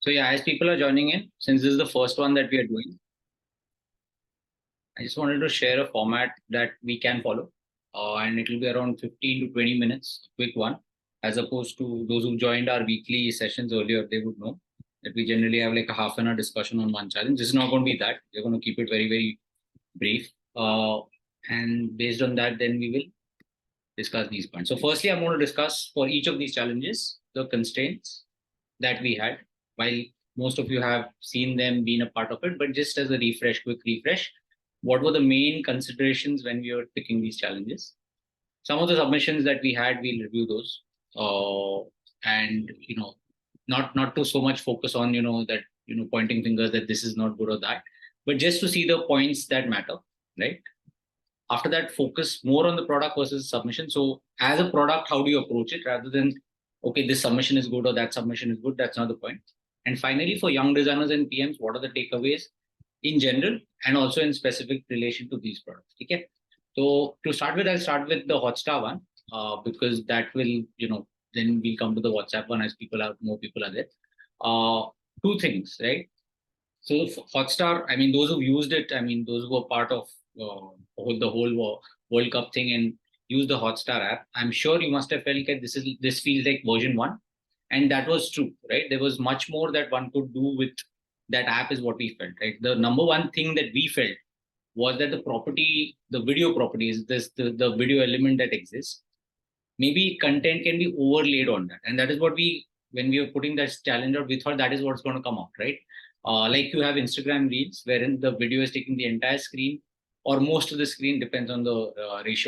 So yeah, as people are joining in, since this is the first one that we are doing, I just wanted to share a format that we can follow. And it will be around 15 to 20 minutes, quick one, as opposed to those who joined our weekly sessions earlier, they would know that we generally have like a half an hour discussion on one challenge. This is not going to be that. We're going to keep it very, very brief. And based on that, then we will discuss these points. So firstly, I'm going to discuss for each of these challenges, the constraints that we had, while most of you have seen them, been a part of it, but just as a refresh, quick refresh, what were the main considerations when we were picking these challenges? Some of the submissions that we had, we'll review those. And not to so much focus on, that, pointing fingers that this is not good or that, but just to see the points that matter, right? After that, focus more on the product versus submission. So as a product, how do you approach it rather than, okay, this submission is good or that submission is good? That's not the point. And finally, for young designers and PMs, what are the takeaways in general and also in specific relation to these products? Okay. So to start with, I'll start with the Hotstar one, because that will, then we'll come to the WhatsApp one as more people are there. Two things, right? So Hotstar, I mean, those who used it, I mean, those who were part of the whole World Cup thing and use the Hotstar app, I'm sure you must have felt that this feels like version 1. And that was true, right? There was much more that one could do with that app is what we felt, right? The number one thing that we felt was that the video properties, the video element that exists, maybe content can be overlaid on that. And that is what when we were putting that challenge out, we thought that is what's going to come out, right? Like you have Instagram Reels, wherein the video is taking the entire screen or most of the screen, depends on the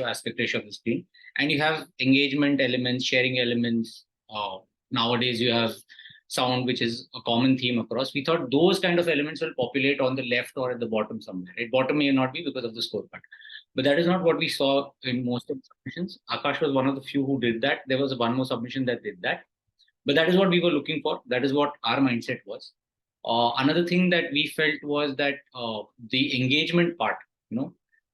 aspect ratio of the screen. And you have engagement elements, sharing elements. Nowadays, you have sound, which is a common theme across. We thought those kind of elements will populate on the left or at the bottom somewhere. Right? Bottom may not be because of the scorecard. But that is not what we saw in most of the submissions. Akash was one of the few who did that. There was one more submission that did that. But that is what we were looking for. That is what our mindset was. Another thing that we felt was that the engagement part,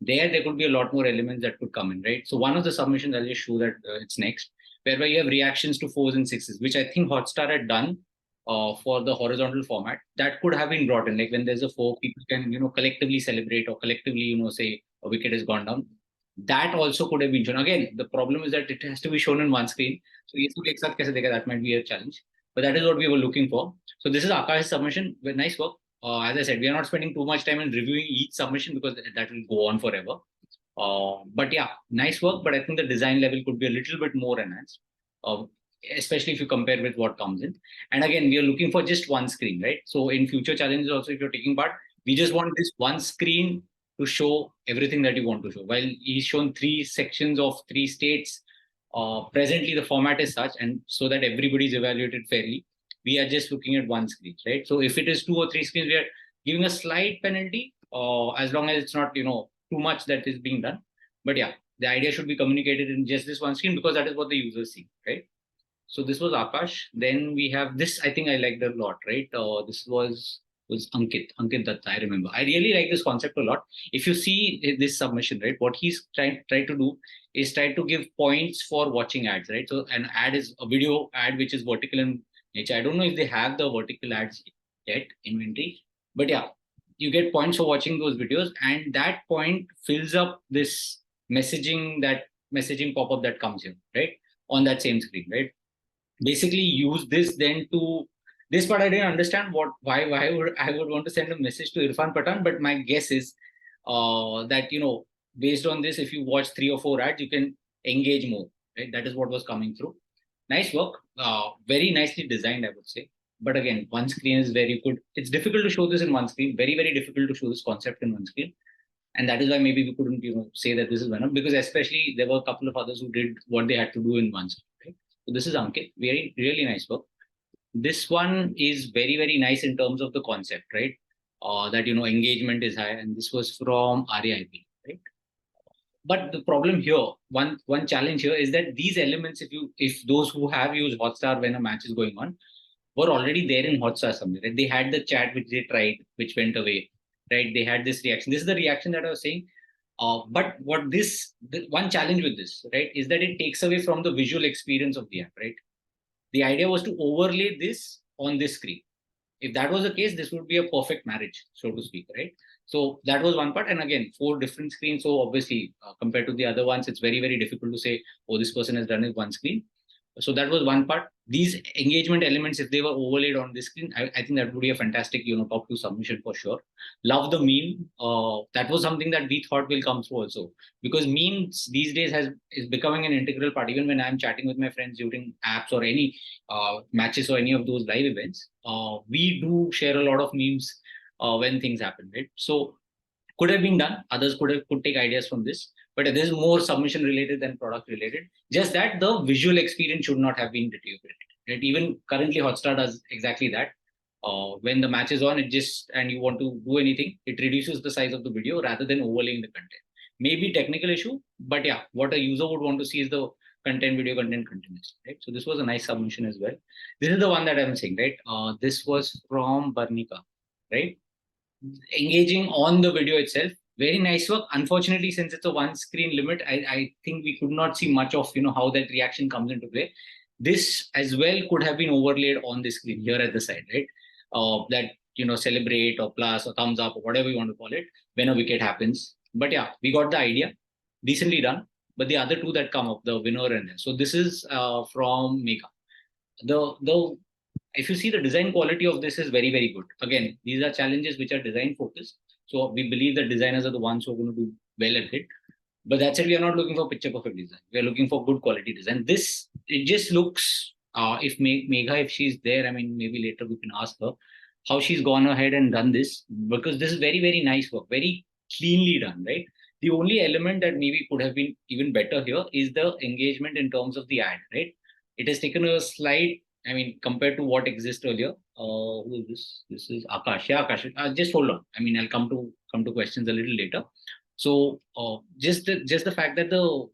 there could be a lot more elements that could come in, right? So one of the submissions, I'll just show that it's next, whereby you have reactions to 4s and 6s, which I think Hotstar had done for the horizontal format. That could have been brought in, like when there's a 4, people can, collectively celebrate or collectively, say a wicket has gone down. That also could have been shown. Again, the problem is that it has to be shown in one screen. So that might be a challenge. But that is what we were looking for. So this is Akash's submission. Nice work. As I said, we are not spending too much time in reviewing each submission because that will go on forever. But yeah, nice work. But I think the design level could be a little bit more enhanced, especially if you compare with what comes in. And again, we are looking for just one screen, right? So in future challenges also, if you're taking part, we just want this one screen to show everything that you want to show. While he's shown 3 sections of 3 states, presently the format is such, and so that everybody is evaluated fairly, we are just looking at one screen, right? So if it is 2 or 3 screens, we are giving a slight penalty, as long as it's not, too much that is being done. But yeah, the idea should be communicated in just this one screen because that is what the users see, right? So this was Akash. Then we have this, I think I liked a lot, right? This was Ankit Datta, I remember. I really like this concept a lot. If you see this submission, right, what he's trying to do is try to give points for watching ads, right? So an ad is a video ad which is vertical in nature. I don't know if they have the vertical ads yet inventory, but yeah, you get points for watching those videos, and that point fills up this messaging pop-up that comes here, right, on that same screen, right? Basically use this then to this part. I didn't understand why would I would want to send a message to Irfan Pathan, but my guess is that based on this, if you watch 3 or 4 ads, you can engage more, right? That is what was coming through. Nice work, very nicely designed, I would say. But again, one screen is very good. It's difficult to show this in one screen, very, very difficult to show this concept in one screen. And that is why maybe we couldn't say that this is one, because especially there were a couple of others who did what they had to do in one screen, right? So this is Ankit, very, really nice work. This one is very, very nice in terms of the concept, right? That, engagement is high, and this was from RAIP, right? But the problem here, one challenge here is that these elements, if those who have used Hotstar when a match is going on, were already there in Hotstar somewhere, right? They had the chat which they tried, which went away, right? They had this reaction. This is the reaction that I was saying. But one challenge with this, right, is that it takes away from the visual experience of the app, right? The idea was to overlay this on this screen. if that was the case, this would be a perfect marriage, so to speak, right? So that was one part. And again, 4 different screens. So obviously, compared to the other ones, it's very, very difficult to say, oh, this person has done it one screen. So that was one part. These engagement elements, if they were overlaid on this screen, I think that would be a fantastic, top 2 submission for sure. Love the meme. That was something that we thought will come through also, because memes these days is becoming an integral part. Even when I'm chatting with my friends during apps or any matches or any of those live events, we do share a lot of memes when things happen, right? So could have been done. Others could take ideas from this, but this is more submission related than product related. Just that the visual experience should not have been deteriorated. Right? Even currently, Hotstar does exactly that. When the match is on, it just and you want to do anything, it reduces the size of the video rather than overlaying the content. Maybe technical issue, but yeah, what a user would want to see is the video content continues. Right. So this was a nice submission as well. This is the one that I'm saying, right? This was from Barnika, right? Engaging on the video itself. Very nice work. Unfortunately, since it's a one screen limit, I think we could not see much of how that reaction comes into play. This as well could have been overlaid on the screen here at the side, right? That celebrate or plus or thumbs up or whatever you want to call it when a wicket happens. But yeah, we got the idea. Decently done. But the other two that come up, the winner and then. So this is from Mega. The if you see the design quality of this is very, very good. Again, these are challenges which are design focused. So we believe that designers are the ones who are going to do well at it. But that's it. We are not looking for picture perfect design. We are looking for good quality design. This, it just looks, if Megha, if she's there, I mean, maybe later we can ask her how she's gone ahead and done this, because this is very, very nice work, very cleanly done, right? The only element that maybe could have been even better here is the engagement in terms of the ad, right? It has taken a slight, I mean, compared to what exists earlier. Who is this? This is Akash. Yeah, Akash. Just hold on. I mean, I'll come to questions a little later. So just the fact that the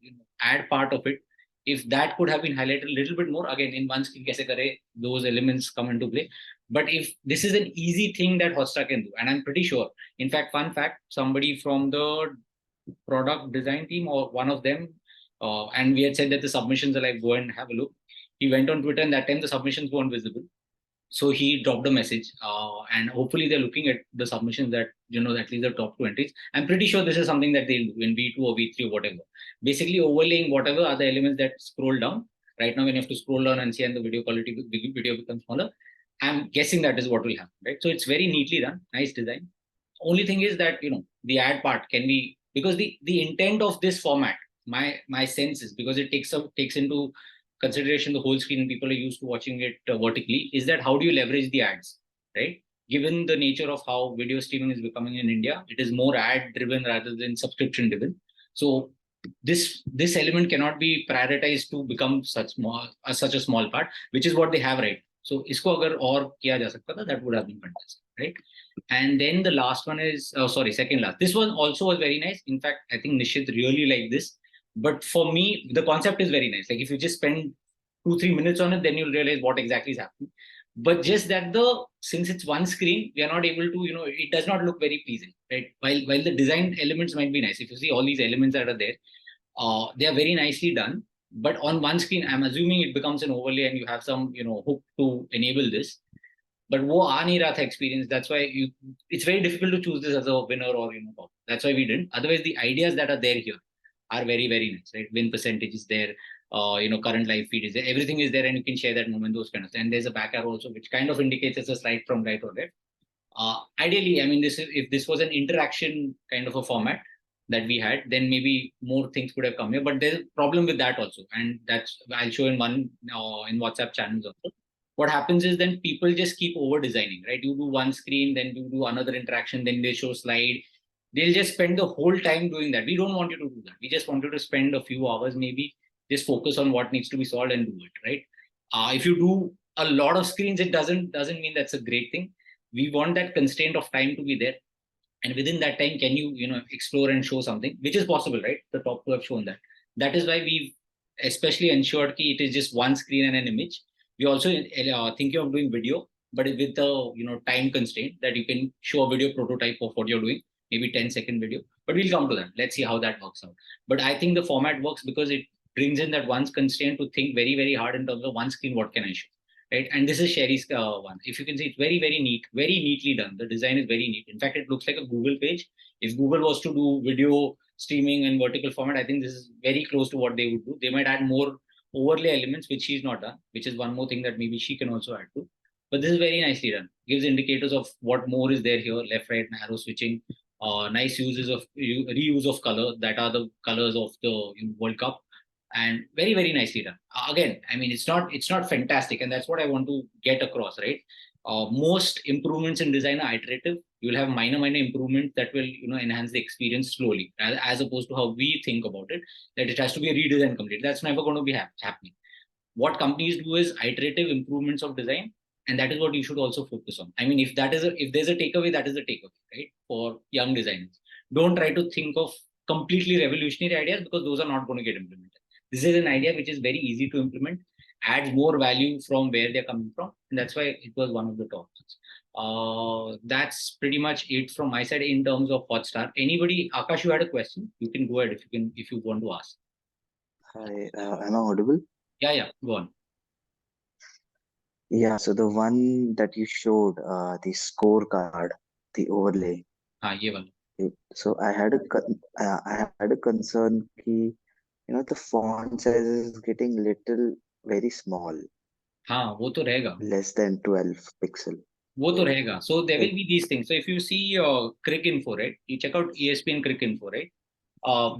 ad part of it, if that could have been highlighted a little bit more, again, in one screen, kaise kare, those elements come into play. But if this is an easy thing that Hotstar can do, and I'm pretty sure, in fact, fun fact, somebody from the product design team or one of them, and we had said that the submissions are like, go and have a look. He went on Twitter and that time the submissions weren't visible. So he dropped a message and hopefully they're looking at the submissions that, at least the top 2 entries. I'm pretty sure this is something that they'll do in V2 or V3 or whatever. Basically overlaying whatever are the elements that scroll down. Right now, when you have to scroll down and see and the video quality, video becomes smaller. I'm guessing that is what will happen, right? So it's very neatly done, nice design. Only thing is that, the ad part can be, because the intent of this format, my sense is, because it takes into consideration the whole screen and people are used to watching it vertically, is that how do you leverage the ads, right? Given the nature of how video streaming is becoming in India, it is more ad driven rather than subscription driven. So this element cannot be prioritized to become such a small part, which is what they have, right? So isko agar aur kiya ja sakta tha, that would have been fantastic, right? And then the last one is, second last. This one also was very nice. In fact, I think Nishit really liked this. But for me, the concept is very nice. Like if you just spend 2-3 minutes on it, then you'll realize what exactly is happening. But just that since it's one screen, we are not able to, it does not look very pleasing, right? While the design elements might be nice. If you see all these elements that are there, they are very nicely done. But on one screen, I'm assuming it becomes an overlay and you have some, hook to enable this. But wo aa nahi raha tha experience. That's why it's very difficult to choose this as a winner or, that's why we didn't. Otherwise, the ideas that are there here are very, very nice, right? Win percentage is there. Current live feed is there. Everything is there and you can share that moment, those kind of things. And there's a back arrow also, which kind of indicates it's a slide from right or left. Ideally, I mean, if this was an interaction kind of a format that we had, then maybe more things could have come here. But there's a problem with that also. And that's, I'll show in one in WhatsApp channels also. What happens is then people just keep over designing, right? You do one screen, then you do another interaction, then they show slide. They'll just spend the whole time doing that. We don't want you to do that. We just want you to spend a few hours, maybe just focus on what needs to be solved and do it, right? If you do a lot of screens, it doesn't mean that's a great thing. We want that constraint of time to be there. And within that time, can you, explore and show something, which is possible, right? The top 2 have shown that. That is why we've especially ensured that it is just one screen and an image. We also thinking of doing video, but with the time constraint that you can show a video prototype of what you're doing, maybe 10-second video. But we'll come to that. Let's see how that works out. But I think the format works because it brings in that one constraint to think very, very hard in terms of one screen, what can I show? right? And this is Sherry's one. If you can see, it's very, very neat, very neatly done. The design is very neat. In fact, it looks like a Google page. If Google was to do video streaming in vertical format, I think this is very close to what they would do. They might add more overlay elements, which she's not done, which is one more thing that maybe she can also add to. But this is very nicely done. Gives indicators of what more is there here, left, right, and arrow switching. Nice uses of reuse of color. That are the colors of the World Cup, and very, very nicely done. Again, I mean, it's not fantastic, and that's what I want to get across, right? Most improvements in design are iterative. You will have minor improvements that will enhance the experience slowly, as opposed to how we think about it, that it has to be a redesign complete. That's never going to be happening. What companies do is iterative improvements of design, and that is what you should also focus on. I mean, if there's a takeaway, that is the takeaway, right? For young designers, don't try to think of completely revolutionary ideas, because those are not going to get implemented. This is an idea which is very easy to implement, adds more value from where they're coming from, and that's why it was one of the top ones. That's pretty much it from my side in terms of Hotstar. Anybody, Akash, you had a question? You can go ahead if you want to ask. Hi, am I audible? Yeah, go on. Yeah, so the one that you showed, the scorecard, the overlay. ये वाला. So I had a concern कि the font size is getting little very small, हाँ, वो तो रहेगा. less than 12 pixel. वो तो रहेगा. So there will Like, be these things. So if you see Crick Info, right? You check out ESPN Crick Info, right?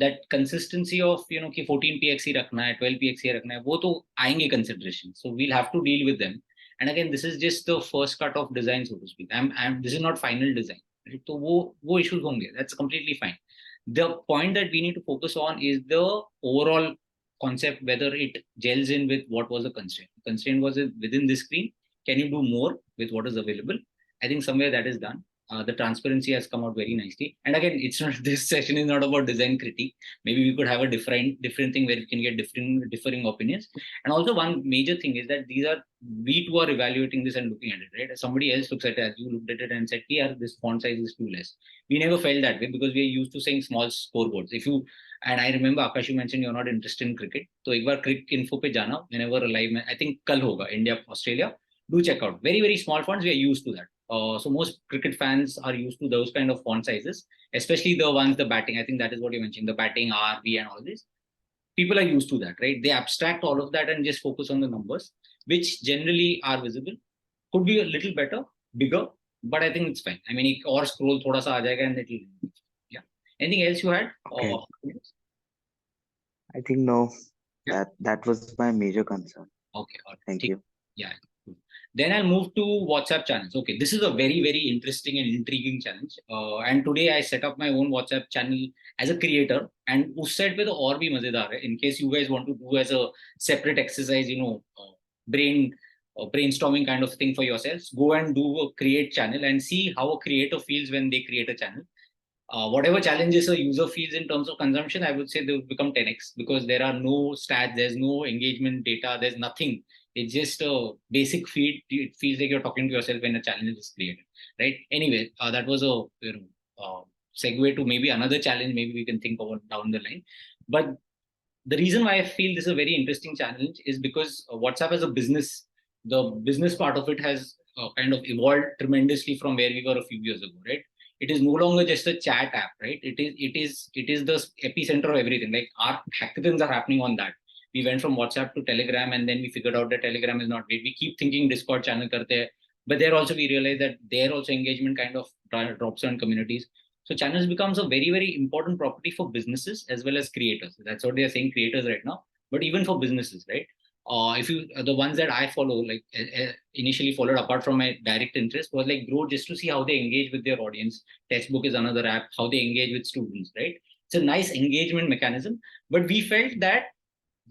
That consistency of कि 14px ही रखना है, 12px ही रखना है, वो तो आएंगे consideration. So we'll have to deal with them. And again, this is just the first cut of design, so to speak. This is not final design. Right? So वो issues होंगे. That's completely fine. The point that we need to focus on is the overall concept, whether it gels in with what was the constraint. Constraint was within this screen. Can you do more with what is available? I think somewhere that is done. The transparency has come out very nicely. And again, it's not this session is not about design critique. Maybe we could have a different thing where we can get differing opinions. And also one major thing is that we too are evaluating this and looking at it, right? Somebody else looks at it as you looked at it and said, yeah, this font size is too less. We never felt that way because we are used to saying small scoreboards. And I remember Akash, you mentioned you're not interested in cricket. So एक बार cricket info पे जाना whenever live में, I think कल होगा India Australia. Do check out. Very, very small fonts. We are used to that. So most cricket fans are used to those kind of font sizes, especially the ones, the batting. I think that is what you mentioned, the batting, RV and all this. People are used to that, right? They abstract all of that and just focus on the numbers, which generally are visible. Could be a little better, bigger, but I think it's fine. I mean, or scroll thoda sa aa jayega and it'll, yeah. Anything else you had? okay. I think no. Yeah. That was my major concern. Okay. Thank you. Yeah. Then I'll move to WhatsApp channels. Okay, this is a very, very interesting and intriguing challenge. And today I set up my own WhatsApp channel as a creator. And उस side पे तो और भी मजेदार है. In case you guys want to do as a separate exercise, brainstorming kind of thing for yourselves, go and do a create channel and see how a creator feels when they create a channel. Whatever challenges a user feels in terms of consumption, I would say they will become 10x because there are no stats, there's no engagement data, there's nothing. It's just a basic feed. It feels like you're talking to yourself when a challenge is created, right? Anyway, that was a segue to maybe another challenge. Maybe we can think about down the line. But the reason why I feel this is a very interesting challenge is because WhatsApp as a business, the business part of it has kind of evolved tremendously from where we were a few years ago, right? It is no longer just a chat app, right? It is the epicenter of everything. Like our hackathons are happening on that. We went from WhatsApp to Telegram, and then we figured out that Telegram is not great. We keep thinking Discord channel karte hai, but there also we realize that there also engagement kind of drops on communities. So channels becomes a very, very important property for businesses as well as creators. That's what they are saying, creators right now, but even for businesses, right? If you the ones that I follow, like initially followed apart from my direct interest, was like Grow, just to see how they engage with their audience. Textbook is another app, how they engage with students, right? It's a nice engagement mechanism, but we felt that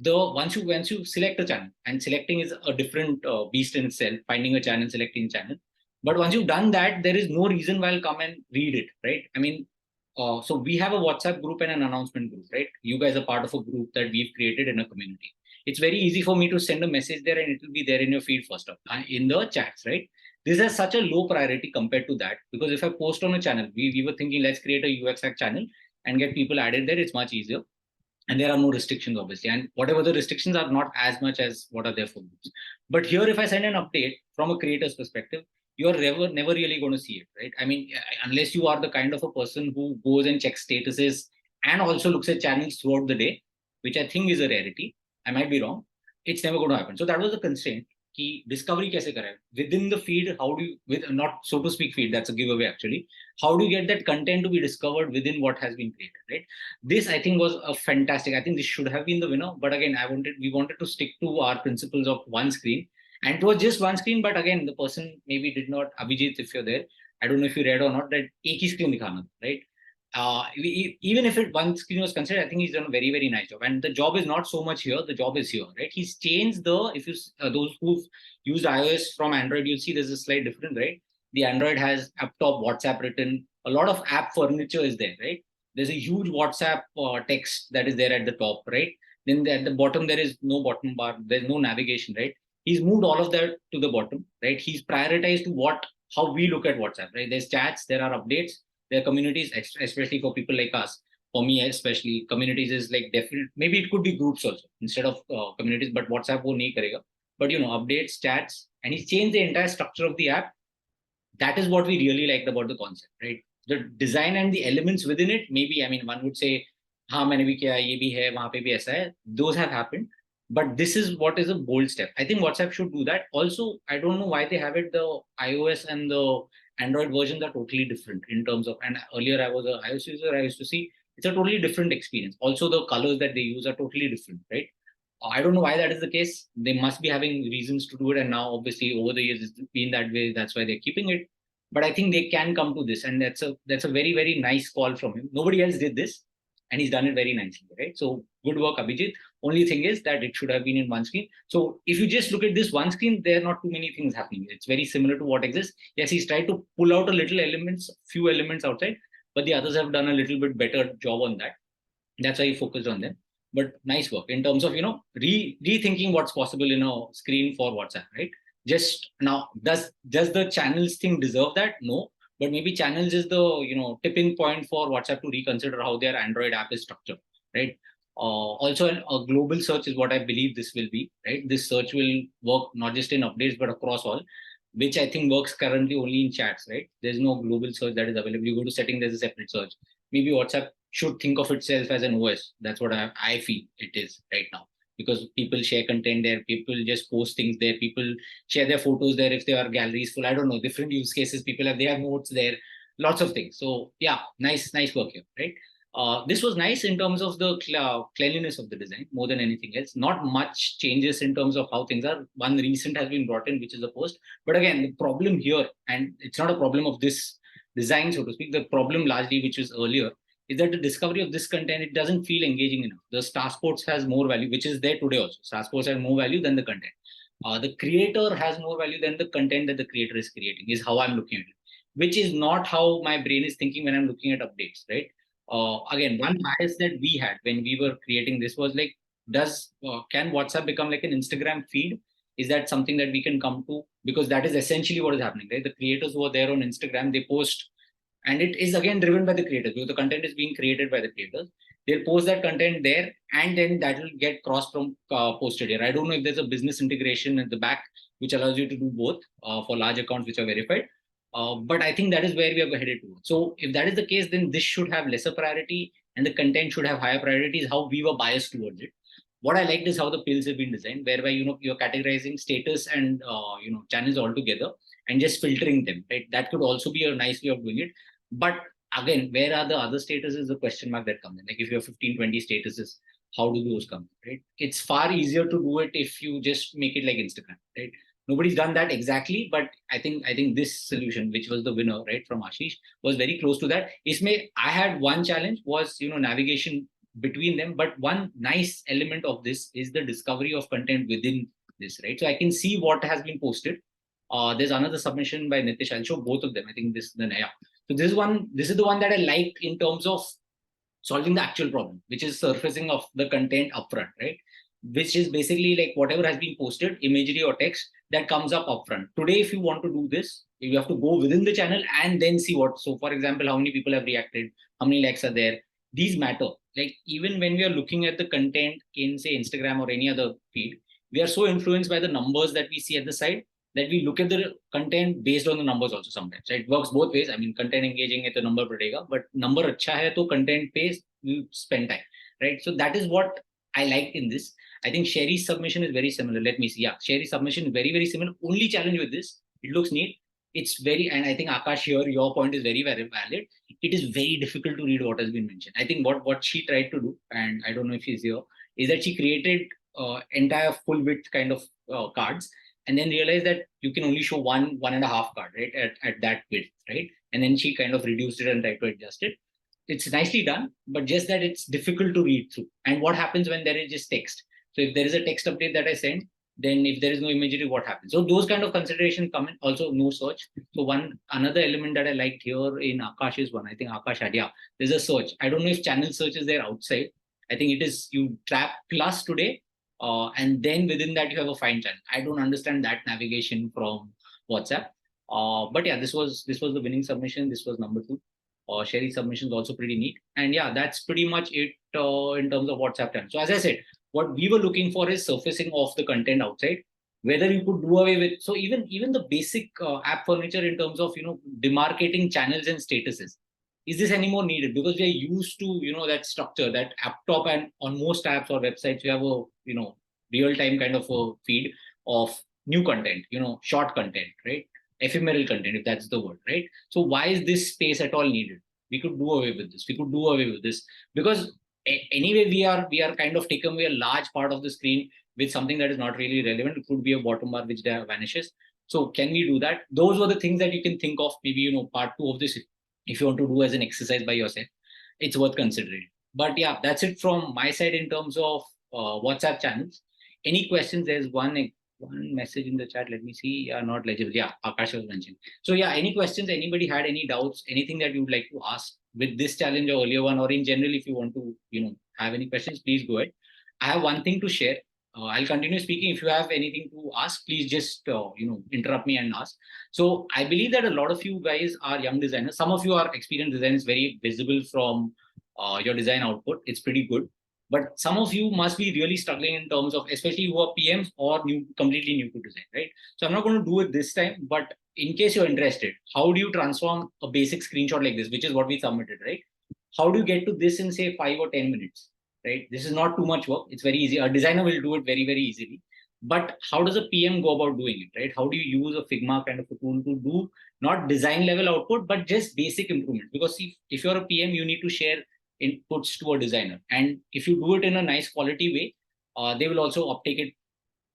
once you select a channel, and selecting is a different beast in itself, finding a channel, selecting a channel. But once you've done that, there is no reason why I'll come and read it, right? I mean, so we have a WhatsApp group and an announcement group, right? You guys are part of a group that we've created in a community. It's very easy for me to send a message there and it will be there in your feed first up in the chats, right? This has such a low priority compared to that, because if I post on a channel, we were thinking let's create a UX hack channel and get people added there. It's much easier. and there are no restrictions, obviously. And whatever the restrictions are not as much as what are there for groups. But here, if I send an update from a creator's perspective, you're never really going to see it, right? I mean, unless you are the kind of a person who goes and checks statuses and also looks at channels throughout the day, which I think is a rarity. I might be wrong. It's never going to happen. So that was the constraint. कि discovery कैसे करें within the feed. How do you, with not so to speak feed, that's a giveaway actually, how do you get that content to be discovered within what has been created, right? This I think was a fantastic. I think this should have been the winner, but again, we wanted to stick to our principles of one screen, and it was just one screen. But again, the person maybe did not, Abhijit, if you're there, I don't know if you read or not, that एक ही screen दिखाना, right? Even if it one screen was considered, I think he's done a very, very nice job. And the job is not so much here, the job is here, right? He's changed the, if you, those who've used iOS from Android, you'll see there's a slight difference, right? The Android has up top WhatsApp written, a lot of app furniture is there, right? There's a huge WhatsApp text that is there at the top, right? Then at the bottom, there is no bottom bar, there's no navigation, right? He's moved all of that to the bottom, right? He's prioritized how we look at WhatsApp, right? There's chats, there are updates, there are communities, especially for people like us. For me, especially, communities is like definite. Maybe it could be groups also instead of communities, but WhatsApp wo nahi karega. But updates, chats, and he's changed the entire structure of the app. That is what we really liked about the concept, right? The design and the elements within it, maybe, I mean, one would say, हाँ मैंने भी किया, ये भी है, वहाँ पे भी ऐसा है. Those have happened, but this is what is a bold step. I think WhatsApp should do that. Also, I don't know why they have it. The iOS and the Android versions are totally different in terms of. And earlier I was an iOS user. I used to see it's a totally different experience. Also, the colors that they use are totally different, right? I don't know why that is the case. They must be having reasons to do it. And now, obviously, over the years, it's been that way. That's why they're keeping it. But I think they can come to this. And that's a very, very nice call from him. Nobody else did this. And he's done it very nicely, right? So good work, Abhijit. Only thing is that it should have been in one screen. So if you just look at this one screen, there are not too many things happening. It's very similar to what exists. Yes, he's tried to pull out a little elements, few elements outside, but the others have done a little bit better job on that. That's why he focused on them. But nice work in terms of rethinking what's possible in a screen for WhatsApp, right? Just now, does the channels thing deserve that? No, but maybe channels is the tipping point for WhatsApp to reconsider how their Android app is structured, right? Also, a global search is what I believe this will be, right? This search will work not just in updates but across all, which I think works currently only in chats, right? There's no global search that is available. You go to setting, there's a separate search. Maybe WhatsApp should think of itself as an OS. That's what I feel it is right now, because people share content there, people just post things there, people share their photos there if there are galleries full. I don't know, different use cases. People have their notes there, lots of things. So yeah, nice work here, right? This was nice in terms of the cleanliness of the design more than anything else. Not much changes in terms of how things are. One recent has been brought in, which is a post. But again, the problem here, and it's not a problem of this design, so to speak, the problem largely, which was earlier, is that the discovery of this content, it doesn't feel engaging enough. The Star Sports has more value, which is there today also. Star Sports has more value than the content. The creator has more value than the content that the creator is creating, is how I'm looking at it, which is not how my brain is thinking when I'm looking at updates, right? Again, one bias that we had when we were creating this was like, can WhatsApp become like an Instagram feed? Is that something that we can come to? Because that is essentially what is happening, right? The creators who are there on Instagram, they post, and it is again driven by the creators, because the content is being created by the creators. They'll post that content there, and then that will get cross from posted here. I don't know if there's a business integration at the back which allows you to do both for large accounts which are verified. But I think that is where we are headed to. So if that is the case, then this should have lesser priority and the content should have higher priority, is how we were biased towards it. What I liked is how the pills have been designed, whereby you're categorizing status and channels all together and just filtering them, right? That could also be a nice way of doing it. But again, where are the other statuses? The question mark that comes in. Like if you have 15, 20 statuses, how do those come, right? It's far easier to do it if you just make it like Instagram, right? Nobody's done that exactly, but I think this solution, which was the winner, right, from Ashish, was very close to that. I had one challenge was navigation between them, but one nice element of this is the discovery of content within this, right? So I can see what has been posted. There's another submission by Nitish. I'll show both of them. I think this So this is the one that I liked in terms of solving the actual problem, which is surfacing of the content upfront, right? Which is basically like whatever has been posted, imagery or text, that comes up upfront. Today, if you want to do this, you have to go within the channel and then see what. So, for example, how many people have reacted, how many likes are there. these matter. Like even when we are looking at the content in say Instagram or any other feed, we are so influenced by the numbers that we see at the side that we look at the content based on the numbers also sometimes. Right? It works both ways. I mean, content engaging hai to number padega, but number acha hai to content pays, you spend time. Right? So that is what I like in this. I think Sherry's submission is very similar. Let me see. Yeah, Sherry's submission is very, very similar. Only challenge with this, it looks neat. It's very, and I think Akash here, your point is very, very valid. It is very difficult to read what has been mentioned. I think what she tried to do, and I don't know if she's here, is that she created entire full width kind of cards, and then realized that you can only show one and a half card, right, at that width, right? And then she kind of reduced it and tried to adjust it. It's nicely done, but just that it's difficult to read through. And what happens when there is just text? So if there is a text update that I send, then if there is no imagery, what happens? So those kind of considerations come in. Also, no search. So another element that I liked here in Akash's one, I think Akash had, yeah, there's a search. I don't know if channel search is there outside. I think it is, you tap plus today, and then within that you have a find channel. I don't understand that navigation from WhatsApp. But yeah, this was the winning submission. This was number 2. Sherry submission is also pretty neat. And yeah, that's pretty much it in terms of WhatsApp time. So as I said, what we were looking for is surfacing of the content outside. Whether you could do away with, so even the basic app furniture in terms of demarcating channels and statuses, is this anymore needed? Because we are used to that structure, that app top, and on most apps or websites we have a real time kind of a feed of new content, short content, right? Ephemeral content, if that's the word, right? So why is this space at all needed? We could do away with this. We could do away with this because anyway we are kind of taken away a large part of the screen with something that is not really relevant. It could be a bottom bar which there vanishes. So can we do that? Those were the things that you can think of. Maybe part 2 of this, if you want to do as an exercise by yourself, it's worth considering. But yeah, that's it from my side in terms of WhatsApp channels. Any questions? There's one message in the chat. Let me see. Not legible. Yeah, Akash was mentioning. So yeah, any questions? Anybody had any doubts? Anything that you would like to ask with this challenge or earlier one, or in general, if you want to, have any questions, please go ahead. I have one thing to share. I'll continue speaking. If you have anything to ask, please just interrupt me and ask. So I believe that a lot of you guys are young designers. Some of you are experienced designers, very visible from your design output. It's pretty good. But some of you must be really struggling in terms of, especially who are PMs or completely new to design, right? So I'm not going to do it this time, but in case you're interested, how do you transform a basic screenshot like this, which is what we submitted, right? How do you get to this in say 5 or 10 minutes, right? This is not too much work. It's very easy. A designer will do it very, very easily. But how does a PM go about doing it, right? How do you use a Figma kind of a tool to do not design level output, but just basic improvement? Because if you're a PM, you need to share inputs to a designer. And if you do it in a nice quality way, they will also uptake it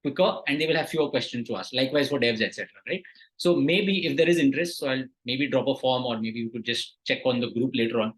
quicker and they will have fewer questions to ask. Likewise for devs, etc. Right? So maybe if there is interest, so I'll maybe drop a form, or maybe you could just check on the group later on.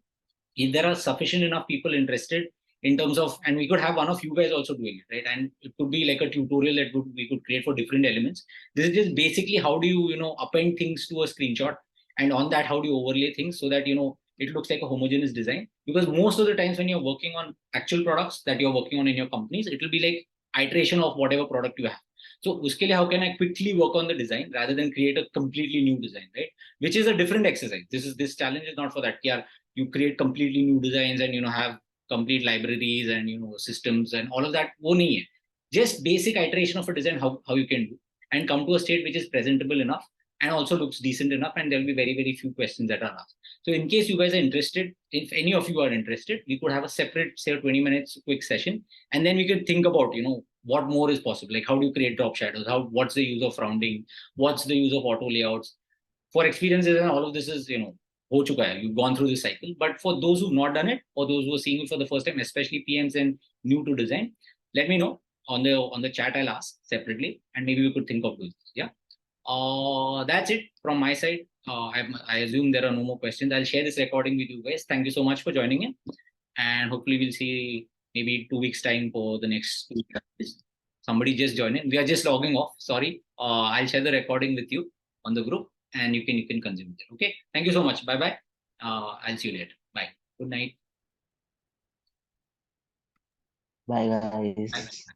If there are sufficient enough people interested in terms of, and we could have one of you guys also doing it, right? And it could be like a tutorial that we could create for different elements. This is just basically how do you append things to a screenshot, and on that how do you overlay things so that it looks like a homogeneous design. Because most of the times when you're working on actual products that you're working on in your companies, it will be like iteration of whatever product you have. So uske liye, how can I quickly work on the design rather than create a completely new design, right? Which is a different exercise. This challenge is not for that. Yeah, you create completely new designs and have complete libraries and systems and all of that. Wo nahi hai. Just basic iteration of a design, how you can do and come to a state which is presentable enough and also looks decent enough, and there will be very, very few questions that are asked. So in case you guys are interested, if any of you are interested, we could have a separate, say, 20 minutes quick session, and then we could think about what more is possible. Like how do you create drop shadows? What's the use of rounding? What's the use of auto layouts? For experiences and all of this is ho chuka hai. You've gone through this cycle. But for those who've not done it, or those who are seeing it for the first time, especially PMs and new to design, let me know on the chat. I'll ask separately, and maybe we could think of those. Yeah. That's it from my side. I assume there are no more questions. I'll share this recording with you guys. Thank you so much for joining in, and hopefully we'll see maybe 2 weeks time for the next 2 weeks. Somebody just joined in. We are just logging off. Sorry. I'll share the recording with you on the group, and you can consume it. Okay. Thank you so much. Bye bye. I'll see you later. Bye. Good night. Bye guys. Bye.